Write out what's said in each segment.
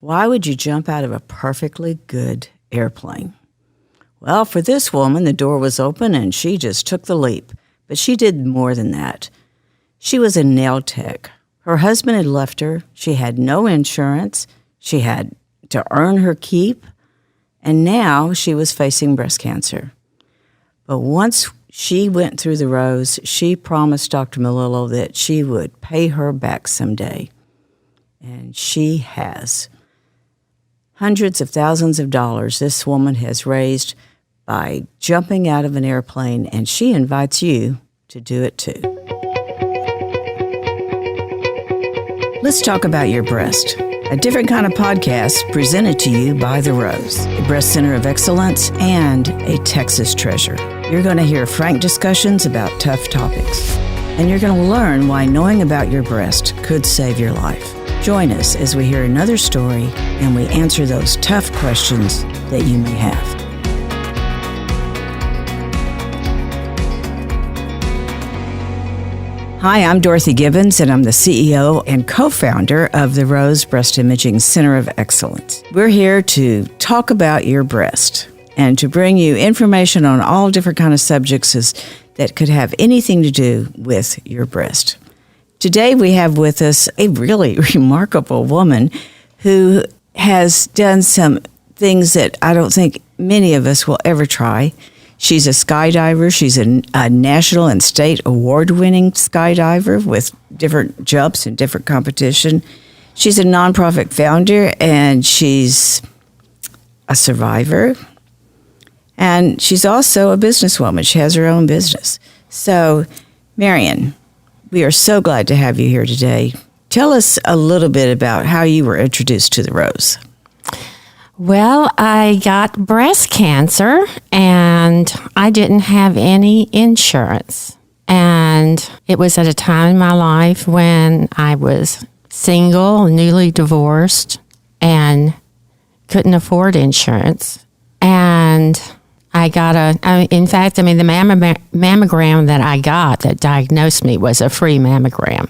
Why would you jump out of a perfectly good airplane? Well, for this woman, the door was open and she just took the leap. But she did more than that. She was a nail tech. Her husband had left her. She had no insurance. She had to earn her keep. And now she was facing breast cancer. But once she went through the rows, she promised Dr. Melillo that she would pay her back someday. And she has. Hundreds of thousands of dollars this woman has raised by jumping out of an airplane, and she invites you to do it too. Let's talk about your breast. A different kind of podcast presented to you by The Rose, a breast center of excellence and a Texas treasure. You're going to hear frank discussions about tough topics, and you're going to learn why knowing about your breast could save your life. Join us as we hear another story and we answer those tough questions that you may have. Hi, I'm Dorothy Gibbons, and I'm the CEO and co-founder of the Rose Breast Imaging Center of Excellence. We're here to talk about your breast and to bring you information on all different kinds of subjects that could have anything to do with your breast. Today we have with us a really remarkable woman who has done some things that I don't think many of us will ever try. She's a skydiver. She's a national and state award-winning skydiver with different jumps and different competition. She's a nonprofit founder, and she's a survivor. And she's also a businesswoman. She has her own business. So, Marian, we are so glad to have you here today. Tell us a little bit about how you were introduced to the Rose. Well, I got breast cancer and I didn't have any insurance. And it was at a time in my life when I was single, newly divorced, and couldn't afford insurance. And I got the mammogram that I got that diagnosed me was a free mammogram.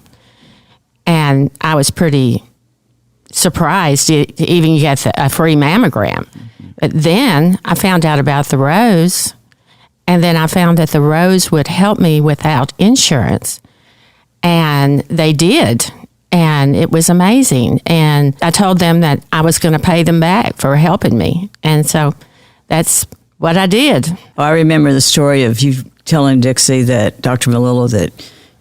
And I was pretty surprised to even get a free mammogram. But then I found out about the Rose, and then I found that the Rose would help me without insurance. And they did. And it was amazing. And I told them that I was going to pay them back for helping me. And so that's what I did. Well, I remember the story of you telling Dixie that Dr. Melillo that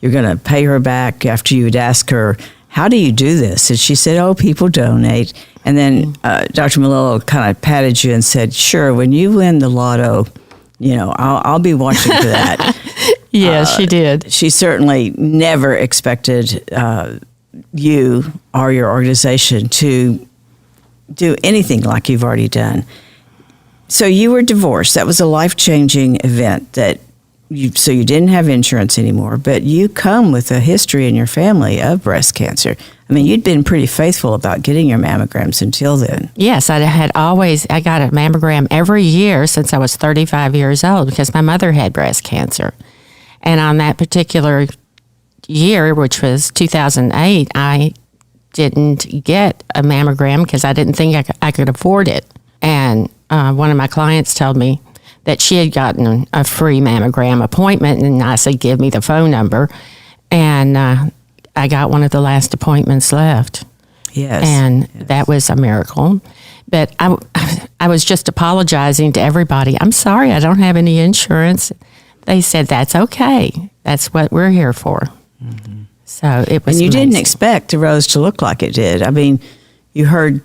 you're going to pay her back after you would ask her, how do you do this? And she said, oh, people donate. And then Dr. Melillo kind of patted you and said, sure, when you win the lotto, I'll be watching for that. Yes, she did. She certainly never expected you or your organization to do anything like you've already done. So you were divorced. That was a life-changing event so you didn't have insurance anymore, but you come with a history in your family of breast cancer. I mean, you'd been pretty faithful about getting your mammograms until then. Yes, I got a mammogram every year since I was 35 years old because my mother had breast cancer. And on that particular year, which was 2008, I didn't get a mammogram because I didn't think I could afford it. And one of my clients told me that she had gotten a free mammogram appointment, and I said, give me the phone number. And I got one of the last appointments left. Yes. And that was a miracle. But I was just apologizing to everybody. I'm sorry, I don't have any insurance. They said, that's okay. That's what we're here for. Mm-hmm. So it was And you amazing. didn't expect the Rose to look like it did. I mean, you heard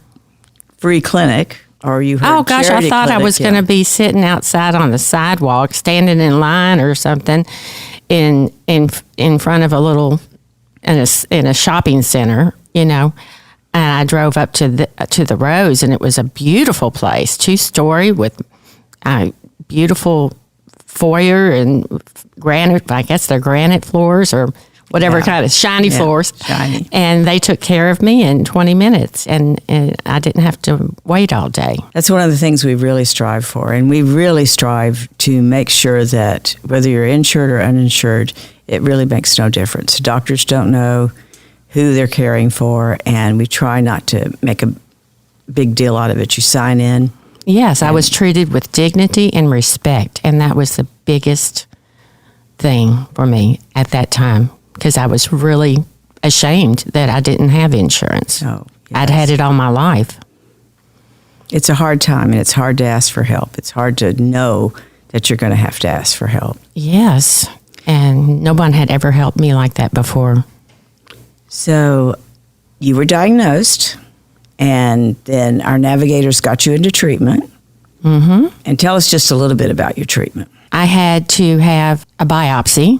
free clinic. Or you heard oh gosh, I thought I was going to be sitting outside on the sidewalk, standing in line or something, in front of in a shopping center, And I drove up to the Rose, and it was a beautiful place, 2-story with beautiful foyer and granite. I guess they're granite floors or whatever kind of shiny floors. Shiny. And they took care of me in 20 minutes, and I didn't have to wait all day. That's one of the things we really strive for. And we really strive to make sure that whether you're insured or uninsured, it really makes no difference. Doctors don't know who they're caring for, and we try not to make a big deal out of it. You sign in. Yes, I was treated with dignity and respect, and that was the biggest thing for me at that time, because I was really ashamed that I didn't have insurance. Oh, yes. I'd had it all my life. It's a hard time, and it's hard to ask for help. It's hard to know that you're going to have to ask for help. Yes, and no one had ever helped me like that before. So you were diagnosed, and then our navigators got you into treatment. Mm-hmm. And tell us just a little bit about your treatment. I had to have a biopsy,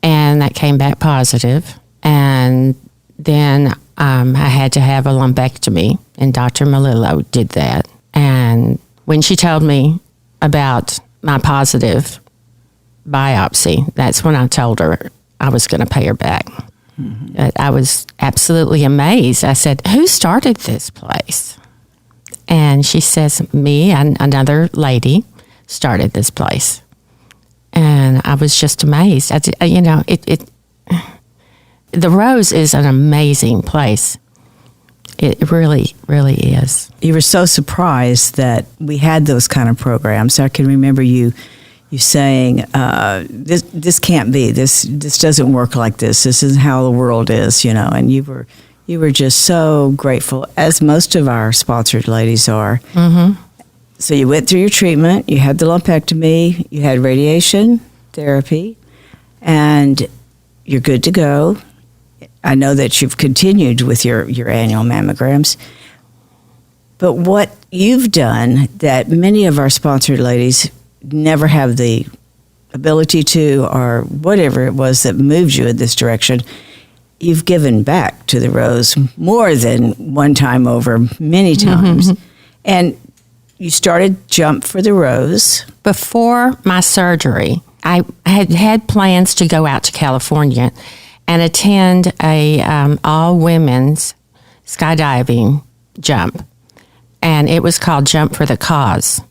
and that came back positive. And then I had to have a lumpectomy, and Dr. Melillo did that. And when she told me about my positive biopsy, that's when I told her I was going to pay her back. Mm-hmm. I was absolutely amazed. I said, "Who started this place?" And she says, "Me and another lady started this place." And I was just amazed. The Rose is an amazing place. It really, really is. You were so surprised that we had those kind of programs. I can remember you saying, "This can't be. This doesn't work like this. This isn't how the world is," And you were just so grateful, as most of our sponsored ladies are. Mm-hmm. So you went through your treatment. You had the lumpectomy. You had radiation therapy, and you're good to go. I know that you've continued with your annual mammograms. But what you've done that many of our sponsored ladies never have the ability to, or whatever it was that moved you in this direction, you've given back to the Rose more than one time over, many times. Mm-hmm. And you started Jump for the Rose. Before my surgery, I had plans to go out to California and attend a all-women's skydiving jump. And it was called Jump for the Cause.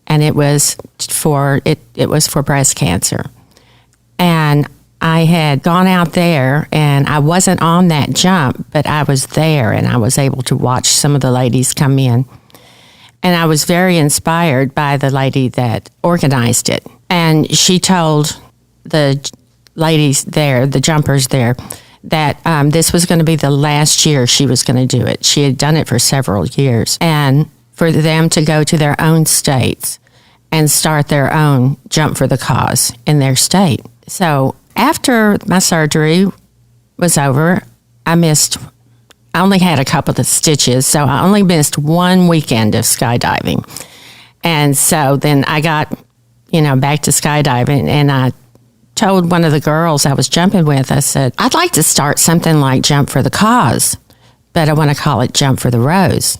And it was for breast cancer. And I had gone out there, and I wasn't on that jump, but I was there, and I was able to watch some of the ladies come in. And I was very inspired by the lady that organized it. And she told the ladies there, the jumpers there, that this was going to be the last year she was going to do it. She had done it for several years. And for them to go to their own states and start their own Jump for the Cause in their state. So after my surgery was over, I only had a couple of stitches, so I only missed one weekend of skydiving. And so then I got, back to skydiving, and I told one of the girls I was jumping with, I said, "I'd like to start something like Jump for the Cause, but I want to call it Jump for the Rose."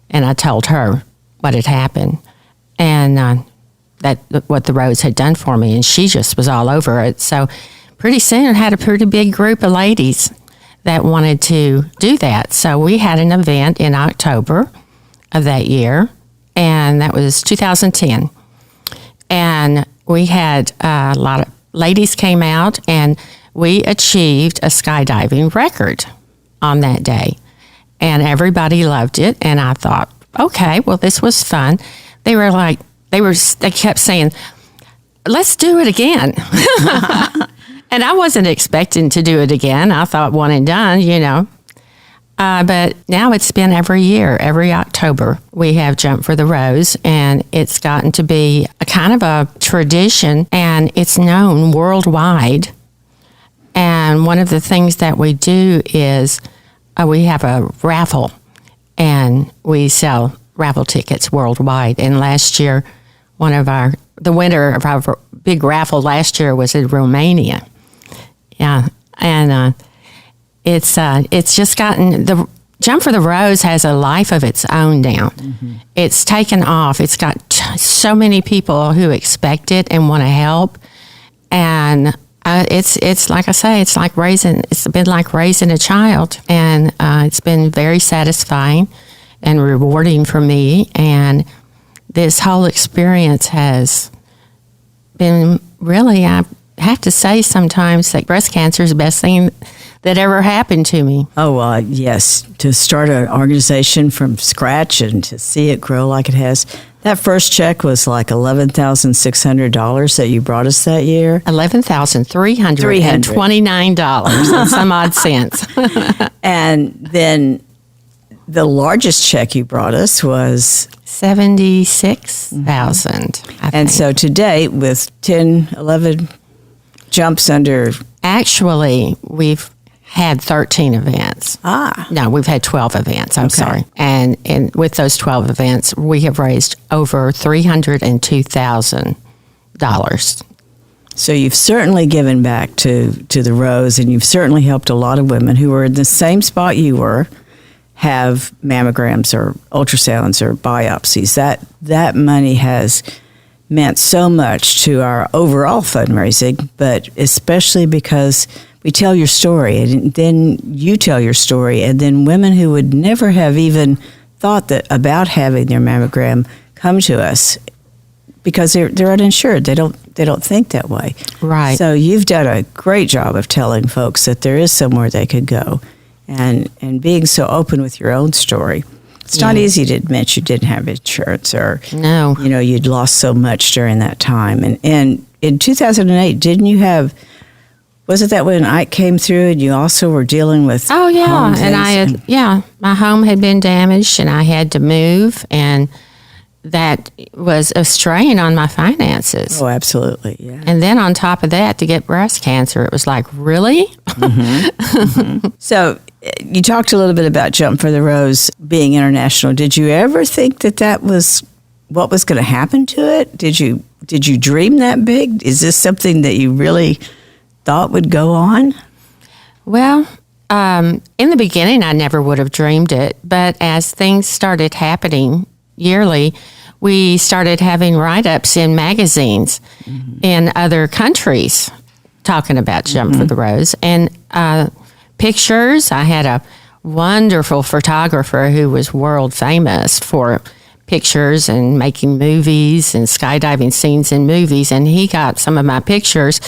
And I told her what had happened and what the Rose had done for me, and she just was all over it. So pretty soon I had a pretty big group of ladies that wanted to do that. So we had an event in October of that year, and that was 2010. And we had a lot of ladies came out, and we achieved a skydiving record on that day. And everybody loved it, and I thought, okay, well, this was fun. They kept saying, "Let's do it again." And I wasn't expecting to do it again. I thought one and done, But now it's been every year, every October, we have Jump for the Rose, and it's gotten to be a kind of a tradition, and it's known worldwide. And one of the things that we do is we have a raffle, and we sell raffle tickets worldwide. And last year, the winner of our big raffle last year was in Romania. Yeah, and it's just gotten, the Jump for the Rose has a life of its own now. Mm-hmm. It's taken off. It's got so many people who expect it and want to help, and it's like I say, it's been like raising a child, and it's been very satisfying and rewarding for me. And this whole experience has been really, have to say sometimes that breast cancer is the best thing that ever happened to me. Oh, yes. To start an organization from scratch and to see it grow like it has. That first check was like $11,600 that you brought us that year. $11,329 and some odd cents. And then the largest check you brought us was $76,000. And so today, with 10, 11 jumps under. Actually, we've had 13 events. No, we've had 12 events. I'm sorry. And with those 12 events, we have raised over $302,000. So you've certainly given back to the Rose, and you've certainly helped a lot of women who were in the same spot you were, have mammograms or ultrasounds or biopsies. That money has meant so much to our overall fundraising, but especially because we tell your story, and then you tell your story, and then women who would never have even thought that about having their mammogram come to us because they're uninsured. They don't think that way. Right. So you've done a great job of telling folks that there is somewhere they could go, and being so open with your own story. It's not easy to admit you didn't have insurance, or you'd lost so much during that time. And in 2008, didn't you have? Was it that when Ike came through and you also were dealing with? Oh yeah, and my home had been damaged and I had to move, and that was a strain on my finances. Oh, absolutely, yeah. And then on top of that, to get breast cancer, it was like, really? So you talked a little bit about Jump for the Rose being international. Did you ever think that was what was going to happen to it? Did you dream that big? Is this something that you really thought would go on? Well, in the beginning, I never would have dreamed it. But as things started happening yearly, we started having write-ups in magazines in other countries talking about Jump for the Rose. And pictures, I had a wonderful photographer who was world famous for pictures and making movies and skydiving scenes in movies. And he got some of my pictures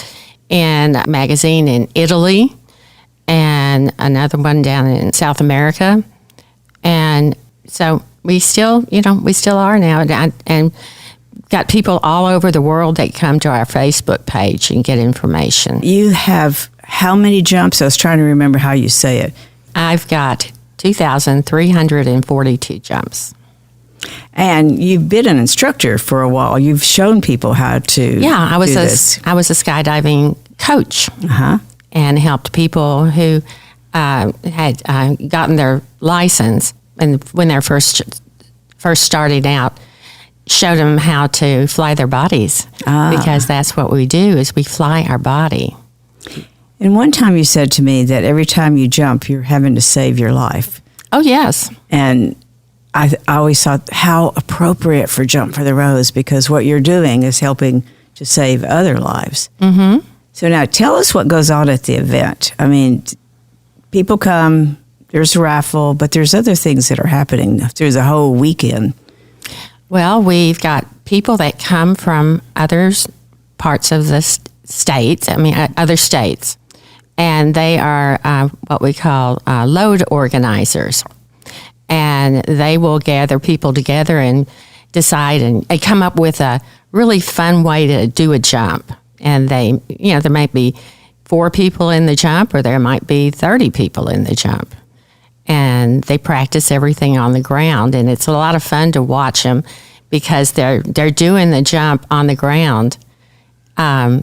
in a magazine in Italy and another one down in South America. And so we still are now, and got people all over the world that come to our Facebook page and get information. You have how many jumps? I was trying to remember how you say it. I've got 2,342 jumps. And you've been an instructor for a while. You've shown people how to I was do a this. I was a skydiving coach and helped people who had gotten their license, and when they're first starting out, showed them how to fly their bodies, because that's what we do, is we fly our body. And one time you said to me that every time you jump, you're having to save your life. Oh, yes. And I always thought how appropriate for Jump for the Rose, because what you're doing is helping to save other lives. Mm-hmm. So now tell us what goes on at the event. I mean, people come, there's a raffle, but there's other things that are happening through the whole weekend. Well, we've got people that come from other parts of the states, other states, and they are what we call load organizers. And they will gather people together and decide, and they come up with a really fun way to do a jump. And there might be 4 people in the jump, or there might be 30 people in the jump. And they practice everything on the ground, and it's a lot of fun to watch them, because they're doing the jump on the ground. I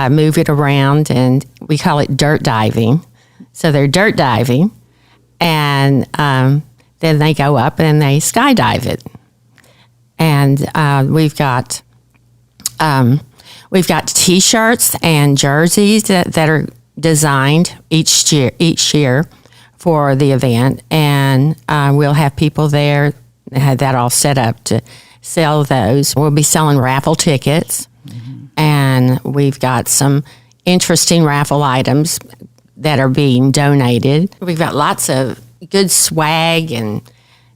move it around, and we call it dirt diving. So they're dirt diving, and then they go up and they skydive it. And we've got T-shirts and jerseys that are designed each year for the event, and we'll have people there that have that all set up to sell those. We'll be selling raffle tickets, and we've got some interesting raffle items that are being donated. We've got lots of good swag and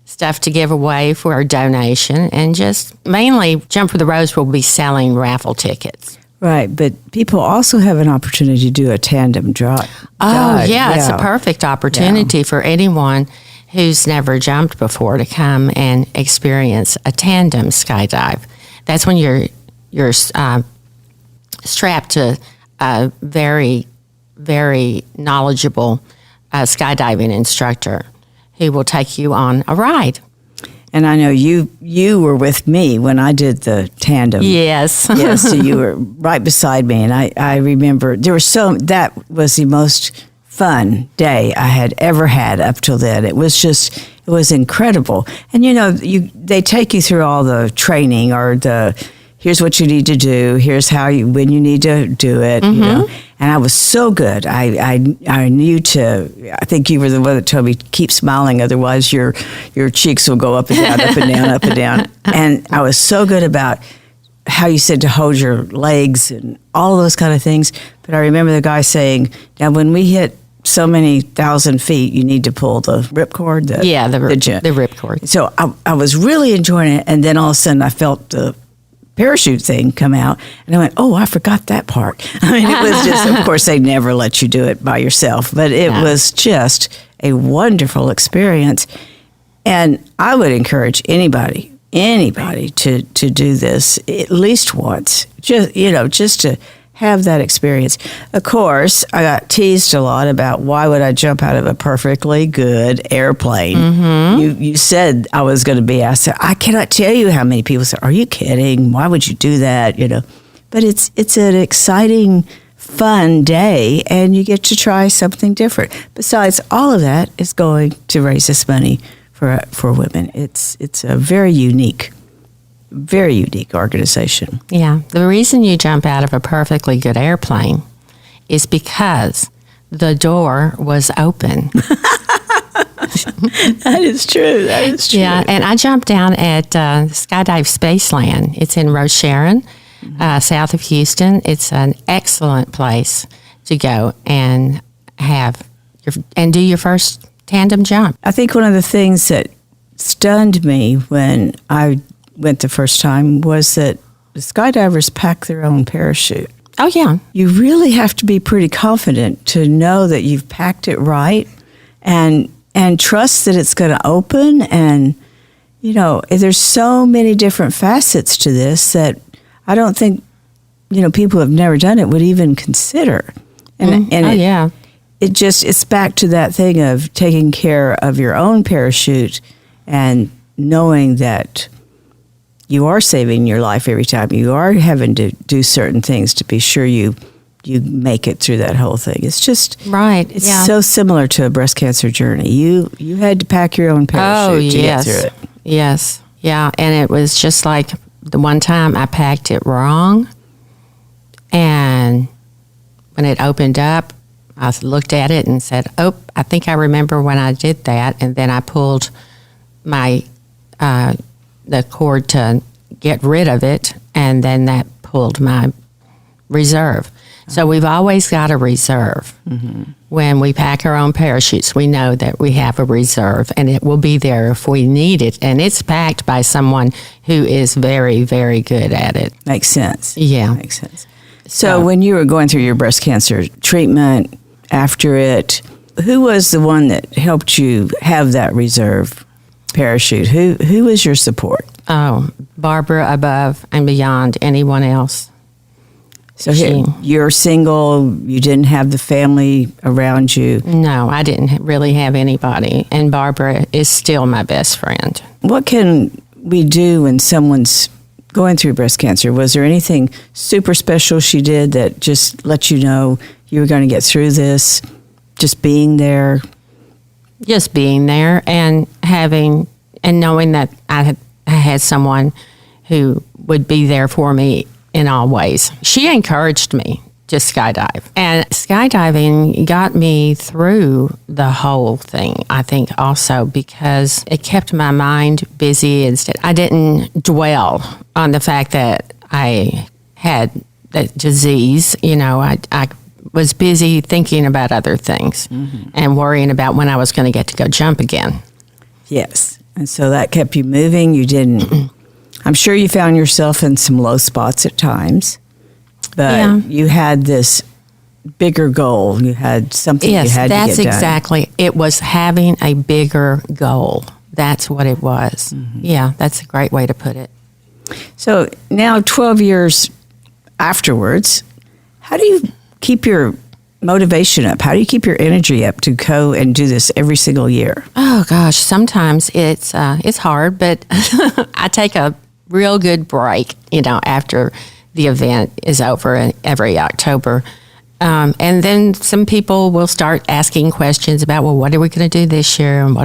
stuff to give away for our donation, and just mainly Jump for the Rose will be selling raffle tickets. Right, but people also have an opportunity to do a tandem dive. It's a perfect opportunity for anyone who's never jumped before to come and experience a tandem skydive. That's when you're strapped to a very, very knowledgeable skydiving instructor who will take you on a ride. And I know you were with me when I did the tandem. Yes. Yes, so you were right beside me. And I remember that was the most fun day I had ever had up till then. It was incredible. And they take you through all the training or here's what you need to do, here's when you need to do it, And I was so good. I knew I think you were the one that told me, keep smiling, otherwise your cheeks will go up and down, up and down, up and down. And I was so good about how you said to hold your legs and all those kind of things. But I remember the guy saying, now when we hit so many thousand feet, you need to pull the ripcord. The ripcord. So I was really enjoying it. And then all of a sudden I felt the parachute thing come out, and I went, oh, I forgot that part. I mean, it was just, of course, they never let you do it by yourself, but it was just a wonderful experience. And I would encourage anybody to do this at least once, just to have that experience. Of course, I got teased a lot about why would I jump out of a perfectly good airplane. You said I was going to be asked. I cannot tell you how many people said, are you kidding? Why would you do that? But it's an exciting, fun day, and you get to try something different. Besides, all of that is going to raise this money for women. It's a very unique organization. Yeah. The reason you jump out of a perfectly good airplane is because the door was open. That is true. Yeah, and I jumped down at Skydive Spaceland. It's in Rose Sharon, south of Houston. It's an excellent place to go and do your first tandem jump. I think one of the things that stunned me when I went the first time was that the skydivers pack their own parachute. Oh, yeah. You really have to be pretty confident to know that you've packed it right and trust that it's going to open. And, there's so many different facets to this that I don't think, people who have never done it would even consider. It's back to that thing of taking care of your own parachute and knowing that you are saving your life every time. You are having to do certain things to be sure you make it through that whole thing. It's just right. It's so similar to a breast cancer journey. You had to pack your own parachute to get through it. Yes. Yeah. And it was just like the one time I packed it wrong, and when it opened up, I looked at it and said, "Oh, I think I remember when I did that." And then I pulled my the cord to get rid of it, and then that pulled my reserve. So we've always got a reserve. When we pack our own parachutes, we know that we have a reserve, and it will be there if we need it. And it's packed by someone who is very, very good at it. Makes sense. Yeah. Makes sense. So when you were going through your breast cancer treatment, after it, who was the one that helped you have that reserve parachute? Who was your support? Oh, Barbara above and beyond anyone else. So you're single, you didn't have the family around you? No, I didn't really have anybody, and Barbara is still my best friend. What can we do when someone's going through breast cancer? Was there anything super special she did that just let you know you were going to get through this, just being there? Just being there and knowing that I had someone who would be there for me in all ways. She encouraged me to skydive. And skydiving got me through the whole thing, I think, also because it kept my mind busy. Instead, I didn't dwell on the fact that I had the disease. I was busy thinking about other things and worrying about when I was going to get to go jump again. Yes. And so that kept you moving. You didn't... I'm sure you found yourself in some low spots at times. but you had this bigger goal. You had something you had to get done. Yes, that's exactly. It was having a bigger goal. That's what it was. Mm-hmm. Yeah, that's a great way to put it. So now 12 years afterwards, how do you keep your motivation up? How do you keep your energy up to go and do this every single year? Oh gosh, sometimes it's hard, but I take a real good break, after the event is over every October. And then some people will start asking questions about, well, what are we going to do this year, and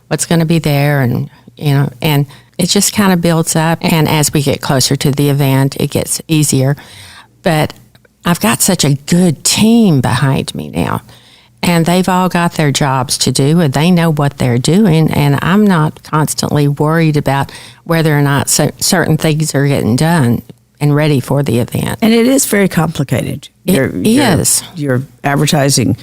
what's going to be there, and and it just kind of builds up. And as we get closer to the event, it gets easier. But I've got such a good team behind me now, and they've all got their jobs to do, and they know what they're doing, and I'm not constantly worried about whether or not certain things are getting done and ready for the event. And it is very complicated. You're advertising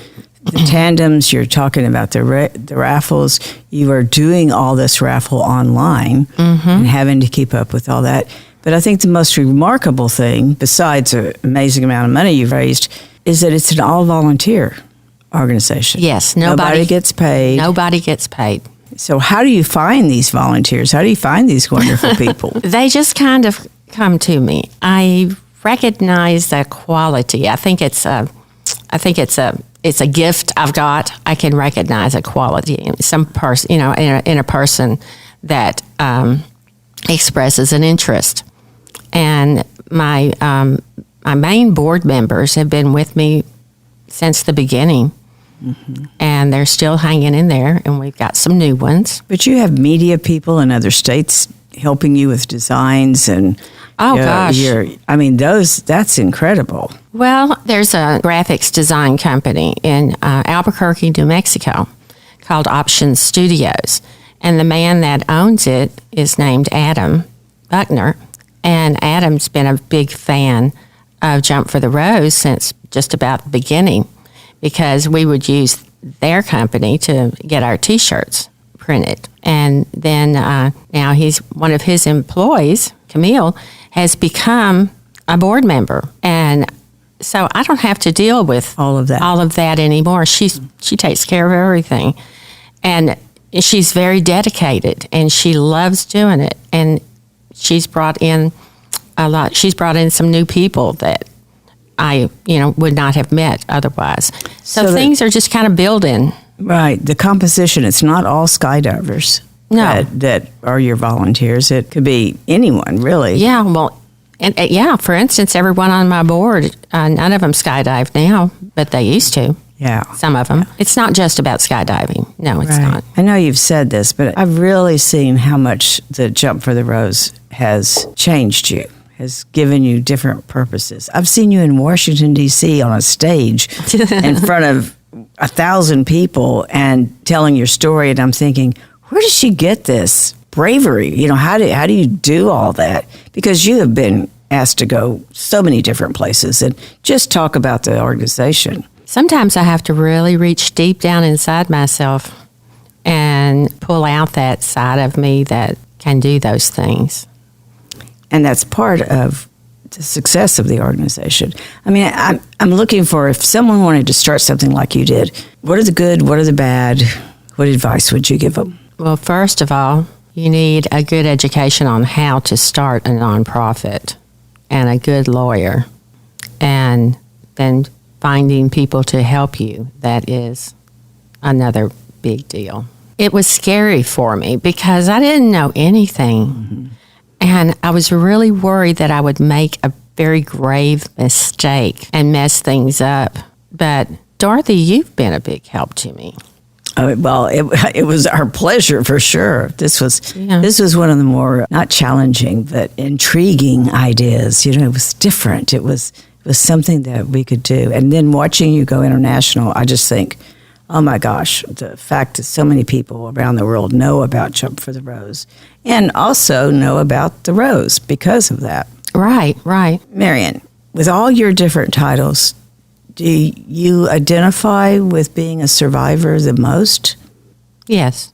the tandems, you're talking about the raffles, you are doing all this raffle online and having to keep up with all that. But I think the most remarkable thing, besides an amazing amount of money you've raised, is that it's an all-volunteer organization. Yes, nobody gets paid. Nobody gets paid. So how do you find these volunteers? How do you find these wonderful people? They just kind of come to me. I recognize the quality. I think it's a gift I've got. I can recognize a quality in some person, in a person that expresses an interest. And my main board members have been with me since the beginning, and they're still hanging in there. And we've got some new ones. But you have media people in other states helping you with designs and. Oh, gosh. That's incredible. Well, there's a graphics design company in Albuquerque, New Mexico called Options Studios. And the man that owns it is named Adam Buckner. And Adam's been a big fan of Jump for the Rose since just about the beginning, because we would use their company to get our T-shirts printed. And then now one of his employees, Camille, has become a board member. And so I don't have to deal with all of that anymore. She takes care of everything. And she's very dedicated, and she loves doing it. And she's brought in a lot. She's brought in some new people that I, would not have met otherwise. So things are just kind of building. Right. The composition, it's not all skydivers. No. That are your volunteers. It could be anyone, really. Yeah, well, for instance, everyone on my board, none of them skydive now, but they used to. Yeah. Some of them. Yeah. It's not just about skydiving. No, it's not. I know you've said this, but I've really seen how much the Jump for the Rose has changed you, has given you different purposes. I've seen you in Washington, D.C. on a stage in front of 1,000 people and telling your story, and I'm thinking, where does she get this bravery? How do you do all that? Because you have been asked to go so many different places and just talk about the organization. Sometimes I have to really reach deep down inside myself and pull out that side of me that can do those things. And that's part of the success of the organization. I mean, I'm looking for, if someone wanted to start something like you did, what are the good, what are the bad? What advice would you give them? Well, first of all, you need a good education on how to start a nonprofit and a good lawyer. And then finding people to help you, that is another big deal. It was scary for me because I didn't know anything. Mm-hmm. And I was really worried that I would make a very grave mistake and mess things up. But Dorothy, you've been a big help to me. Well, it was our pleasure for sure. This was one of the more, not challenging, but intriguing ideas. It was different. It was something that we could do. And then watching you go international, I just think, oh my gosh, the fact that so many people around the world know about Jump for the Rose and also know about the Rose because of that. Right. Marian, with all your different titles, do you identify with being a survivor the most? Yes.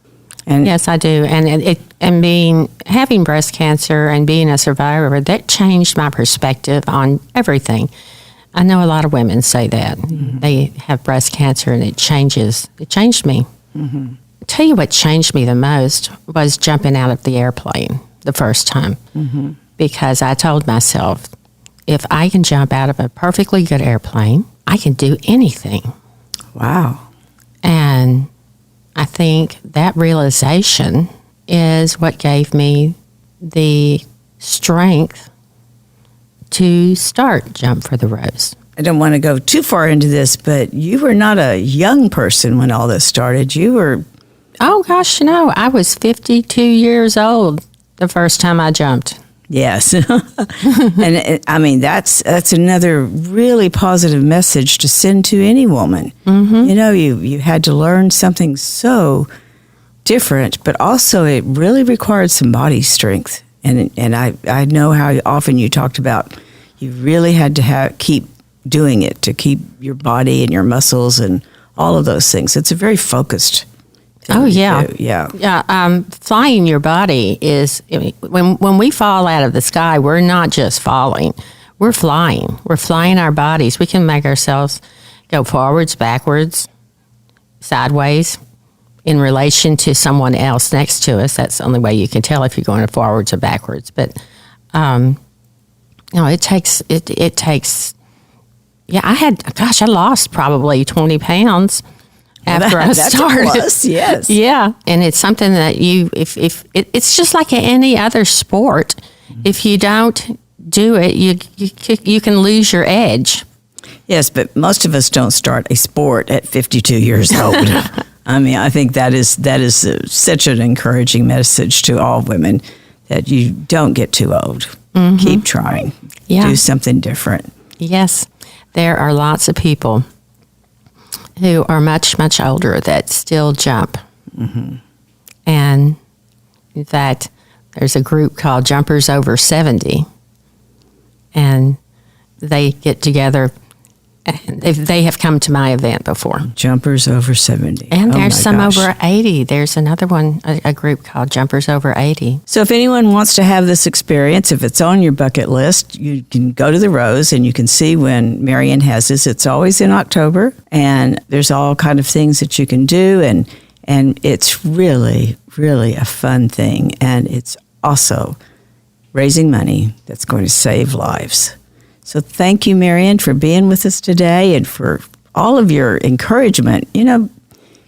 And yes, I do. And having breast cancer and being a survivor, that changed my perspective on everything. I know a lot of women say that. They have breast cancer and it changed me. I'll tell you what changed me the most was jumping out of the airplane the first time. Because I told myself, if I can jump out of a perfectly good airplane, I can do anything. Wow. And I think that realization is what gave me the strength to start Jump for the Rose. I don't want to go too far into this, but you were not a young person when all this started. You were... Oh, gosh, no. I was 52 years old the first time I jumped. Yes. And I mean, that's another really positive message to send to any woman. You know, you had to learn something so different, but also it really required some body strength. And I know how often you talked about you really had to keep doing it to keep your body and your muscles and all of those things. It's a very focused thing. Oh, yeah. To do. Yeah. Yeah. Flying your body is, when we fall out of the sky, we're not just falling. We're flying. We're flying our bodies. We can make ourselves go forwards, backwards, sideways in relation to someone else next to us. That's the only way you can tell if you're going forwards or backwards. But, it takes, yeah, I lost probably 20 pounds after I started. That's a plus, yes. Yeah, and it's something that it's just like any other sport. If you don't do it, you can lose your edge. Yes, but most of us don't start a sport at 52 years old. I mean, I think that is such an encouraging message to all women that you don't get too old. Keep trying. Yeah. Do something different. Yes, there are lots of people who are much, much older that still jump. And in fact, there's a group called Jumpers Over 70, and they get together. They have come to my event before. Jumpers Over 70. And there's some over 80. There's another one, a group called Jumpers Over 80. So if anyone wants to have this experience, if it's on your bucket list, you can go to the Rose and you can see when Marian has this. It's always in October, and there's all kind of things that you can do, and it's really, really a fun thing. And it's also raising money that's going to save lives. So thank you, Marian, for being with us today and for all of your encouragement. You know,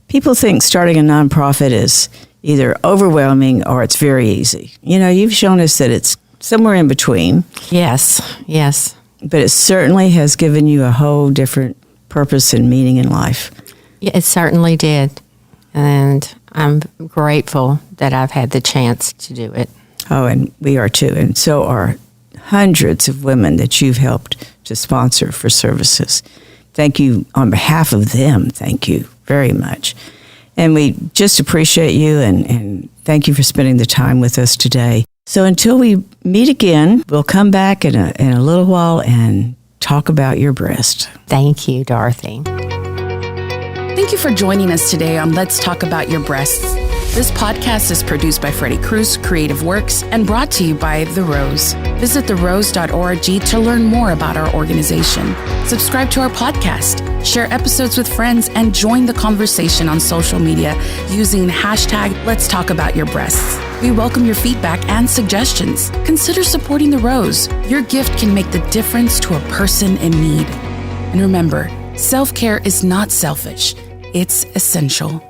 people think starting a nonprofit is either overwhelming or it's very easy. You know, you've shown us that it's somewhere in between. Yes, yes. But it certainly has given you a whole different purpose and meaning in life. Yeah, it certainly did. And I'm grateful that I've had the chance to do it. Oh, and we are too. And so are hundreds of women that you've helped to sponsor for services. Thank you on behalf of them. Thank you very much. And we just appreciate you and thank you for spending the time with us today. So until we meet again, we'll come back in a little while and talk about your breast. Thank you, Dorothy. Thank you for joining us today on Let's Talk About Your Breasts. This podcast is produced by Freddie Cruz Creative Works and brought to you by The Rose. Visit therose.org to learn more about our organization. Subscribe to our podcast, share episodes with friends, and join the conversation on social media using hashtag Let's Talk About Your Breasts. We welcome your feedback and suggestions. Consider supporting The Rose. Your gift can make the difference to a person in need. And remember, self-care is not selfish, it's essential.